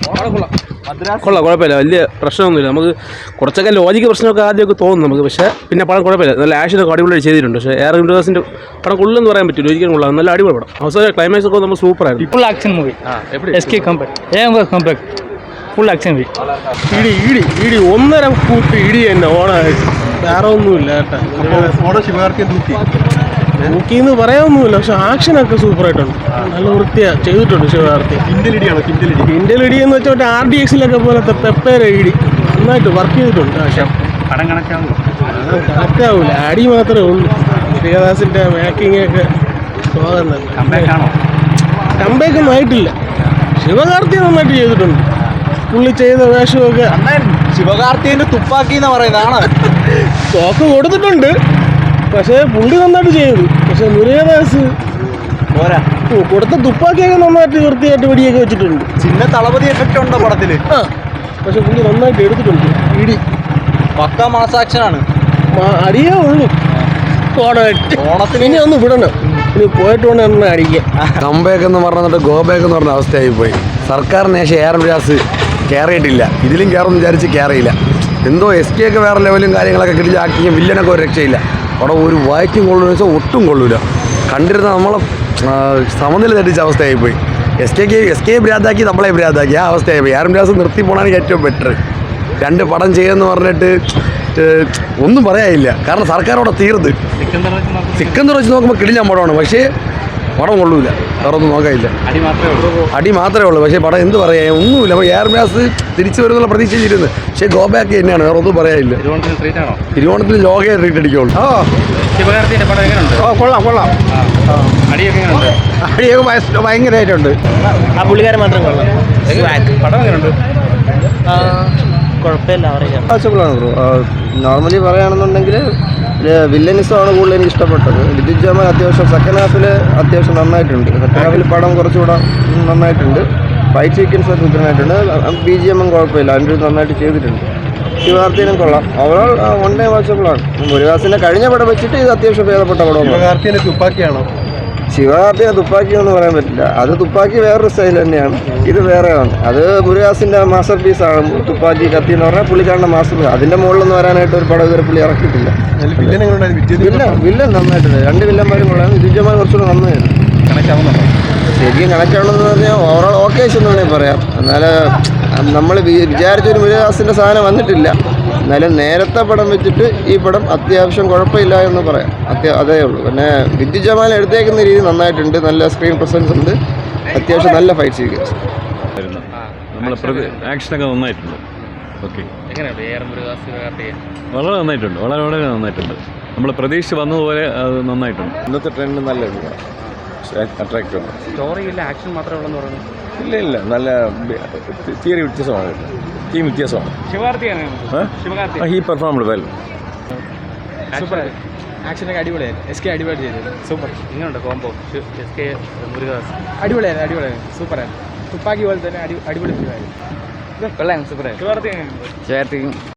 കൊള്ളാം, കുഴപ്പമില്ല, വലിയ പ്രശ്നമൊന്നുമില്ല. നമുക്ക് കുറച്ചൊക്കെ ലോജിക്ക് പ്രശ്നമൊക്കെ ആദ്യമൊക്കെ തോന്നും നമുക്ക്, പക്ഷേ പിന്നെ പടം കുഴപ്പമില്ല. നല്ല ആക്ഷനൊക്കെ അടിപൊളിയായി ചെയ്തിട്ടുണ്ട്. പക്ഷേ AR മുരുകദാസിൻ്റെ പടം കൊള്ളെന്ന് പറയാൻ പറ്റില്ല, ഒരിക്കലും കൊള്ളാം. നല്ല അടിപൊളി പടം. അവസാനം ക്ലൈമാക്സ് ഒക്കെ നമ്മൾ സൂപ്പറായിരുന്നു. Full action movie. SK comeback full action movie. ഇടി 1.5 കൂട്ട് ഇടി തന്നെ ഓണായിട്ട്, വേറെ ഒന്നുമില്ല കേട്ടോ. നോക്കിയെന്ന് പറയാനൊന്നുമില്ല, പക്ഷെ ആക്ഷനൊക്കെ സൂപ്പറായിട്ടുണ്ട്, നല്ല വൃത്തിയാണ് ചെയ്തിട്ടുണ്ട് ശിവകാർത്തി. കിൻഡൽ ഇടി എന്ന് വെച്ചാൽ RDXലൊക്കെ പോലത്തെ പെപ്പേര ഇടി നന്നായിട്ട് വർക്ക് ചെയ്തിട്ടുണ്ട്. പക്ഷെ പടം കണക്റ്റാവൂല, അടി മാത്രമേ ഉള്ളൂ. മുരുകദാസിൻ്റെ മേക്കിംഗ് ഒക്കെ സ്വാഗതം തന്നെ. കംബാക്കൊന്നും ആയിട്ടില്ല. ശിവകാർത്തി നന്നായിട്ട് ചെയ്തിട്ടുണ്ട്. പുള്ളി ചെയ്ത വേഷമൊക്കെ ശിവകാർത്തിൻ്റെ തുപ്പാക്കി എന്ന് പറയുന്നതാണ്. ഷോക്ക് കൊടുത്തിട്ടുണ്ട്, പക്ഷേ പുള്ളി നന്നായിട്ട് ചെയ്തു. പക്ഷെ മുരുകദാസ് പോരാ, കൊടുത്ത തുപ്പാക്കിയൊക്കെ നന്നായിട്ട് വൃത്തിയായിട്ട് വെടിയൊക്കെ വെച്ചിട്ടുണ്ട്. ചിന്ന തളപതി എഫക്റ്റ് ഉണ്ടോ പടത്തിൽ? പക്ഷെ പുള്ളി നന്നായിട്ട് എടുത്തിട്ടുണ്ട്. ഇടി പക്ക മാസാക്ഷനാണ്. അടിയേ ഉള്ളൂ. ഓണത്തിന് ഇനി ഒന്ന് വിടണം, ഇനി പോയിട്ട് വേണം എന്നെ അടിക്കാൻ. കംബാക്ക് എന്ന് പറഞ്ഞിട്ട് ഗോബാക്ക് എന്ന് പറഞ്ഞ അവസ്ഥയായി പോയി. സർക്കാരിന് ശേഷം AR മുരുകദാസ് കയറിയിട്ടില്ല, ഇതിലും കയറുമെന്ന് വിചാരിച്ച് കയറിയില്ല. എന്തോ SK ഒക്കെ വേറെ ലെവലും കാര്യങ്ങളൊക്കെ കിട്ടിയാക്കിയും വില്ലനൊക്കെ ഒരു രക്ഷയില്ല. അവിടെ ഒരു വായിക്കും കൊള്ളുമെന്ന് വെച്ചാൽ ഒട്ടും കൊള്ളൂല. കണ്ടിരുന്ന നമ്മളെ സമനില തെറ്റിച്ച അവസ്ഥയായിപ്പോയി. SK ഭ്രാന്താക്കി നമ്മളെ ഭ്രാന്താക്കി ആ അവസ്ഥയായിപ്പോയി. AR മുരുകദാസ് നിർത്തി പോകണമാണ് ഏറ്റവും ബെറ്റർ. 2 പടം ചെയ്യുമെന്ന് പറഞ്ഞിട്ട് ഒന്നും പറയാനില്ല. കാരണം സർക്കാർ അവിടെ തീർത്ത് സിക്കന്ദർ വെച്ച് നോക്കുമ്പോൾ കിടിലം പടമാണ്, പക്ഷേ പടം കൊള്ളൂല, വേറെ ഒന്നും നോക്കാനില്ല. അടി മാത്രമേ ഉള്ളൂ. പക്ഷേ പടം എന്ത് പറയാൻ ഒന്നുമില്ല. അപ്പോൾ AR മുരുകദാസ് തിരിച്ചു വരുന്നുള്ള പ്രതീക്ഷിച്ചിരുന്നു, പക്ഷേ ഗോബാക്ക് തന്നെയാണ്, വേറെ ഒന്നും പറയാനില്ല. തിരുവോണത്തിന് ലോകയെ ട്രീറ്റ് അടിക്കുള്ളൂ. കൊള്ളാം. അടിയൊക്കെ ഭയങ്കരമായിട്ടുണ്ട്. ആ പുള്ളിക്കാരൻ മാത്രം കൊള്ളാം. പടം എങ്ങനെയുണ്ട്? കുഴപ്പമില്ല, ബ്രോ. നോർമലി പറയുകയാണെന്നുണ്ടെങ്കിൽ വില്ലനിസമാണ് കൂടുതൽ എനിക്ക് ഇഷ്ടപ്പെട്ടത്. ലിറ്റിൽ ജമാൽ അത്യാവശ്യം സെക്കൻഡ് ഹാഫിൽ അത്യാവശ്യം നന്നായിട്ടുണ്ട്. സെക്കൻഡ് ഹാഫിൽ പടം കുറച്ചുകൂടെ നന്നായിട്ടുണ്ട്. ഫൈറ്റ് സീക്വൻസ് ഒക്കെ ഉത്തരനായിട്ടുണ്ട്. BGM കുഴപ്പമില്ല, അതിൻ്റെ നന്നായിട്ട് ചെയ്തിട്ടുണ്ട്. ശിവകാർത്തിനും കൊള്ളാം. Overall 1 day വാച്ചബിളാണ്. മുരുകദാസിൻ്റെ കഴിഞ്ഞ പടം വെച്ചിട്ട് ഇത് അത്യാവശ്യം ഭേദപ്പെട്ട പടമാണ്. ശിവകാർത്തിൻ്റെ തുപ്പാക്കിയാണോ? ശിവകാർത്തിനെ തുപ്പാക്കി എന്ന് പറയാൻ പറ്റില്ല. അത് തുപ്പാക്കി വേറൊരു സ്റ്റൈൽ തന്നെയാണ്, ഇത് വേറെയാണ്. അത് മുരുകദാസിൻ്റെ മാസ്റ്റർ പീസാണ്. തുപ്പാക്കി കത്തി എന്ന് പറഞ്ഞാൽ പുള്ളിക്കാരൻ്റെ മാസ്റ്റർ പീസ്. അതിൻ്റെ മുകളിലൊന്നും വരാനായിട്ട് ഒരു പടം ഇതുവരെ പുള്ളി ഇറക്കിയിട്ടില്ല. വില്ലൻ നന്നായിട്ടുണ്ട്. 2 വില്ലന്മാരും കൊള്ളാം. വിജയമാൻ കുറച്ചുകൂടെ നന്നായിരുന്നു. ശരിക്കും കണക്റ്റാവണമെന്ന് പറഞ്ഞാൽ ഓവറോൾ ഓക്കെ എന്ന് വേണമെങ്കിൽ പറയാം. എന്നാൽ നമ്മൾ വിചാരിച്ചൊരു മുരുകദാസിൻ്റെ സാധനം വന്നിട്ടില്ല. എന്നാലും നേരത്തെ പടം വെച്ചിട്ട് ഈ പടം അത്യാവശ്യം കുഴപ്പമില്ല എന്ന് പറയാം. അതേ ഉള്ളൂ. പിന്നെ ലിറ്റിൽ ജമാൽ എടുത്തേക്കുന്ന രീതി നന്നായിട്ടുണ്ട്. നല്ല സ്ക്രീൻ പ്രസൻസ് ഉണ്ട്. അത്യാവശ്യം നല്ല ഫൈറ്റ് സീക്വൻസ്. ആക്ഷനൊക്കെ നന്നായിട്ടുണ്ട്. ഓക്കെ, വളരെ നന്നായിട്ടുണ്ട്. വളരെ നന്നായിട്ടുണ്ട്. നമ്മൾ പ്രതീക്ഷ വന്നതുപോലെ അത് നന്നായിട്ടുണ്ട്. ഇന്നത്തെ ട്രെൻഡ് നല്ല അട്രാക്റ്റീവ് ആണ്. സ്റ്റോറിയില്ല, ആക്ഷൻ മാത്രമേ ഉള്ളൂ പറയുന്നത്. ഇല്ല, നല്ല തിയറി വ്യത്യാസമാണ്, ടീം വ്യത്യാസമാണ്. He performed well. സൂപ്പർ ആക്ഷനൊക്കെ അടിപൊളിയായിരുന്നു. SK അടിപൊളി ചെയ്തത്. സൂപ്പർ. ഇങ്ങനെയുണ്ട് കോംബോ SK മുരുകദാസ്. അടിപൊളിയായിരുന്നു. സൂപ്പറായിരുന്നു. തുപ്പാക്കി പോലെ തന്നെ അടിപൊളി പരിപാടി. കൊള്ളാം, സൂപ്പറായിരുന്നു.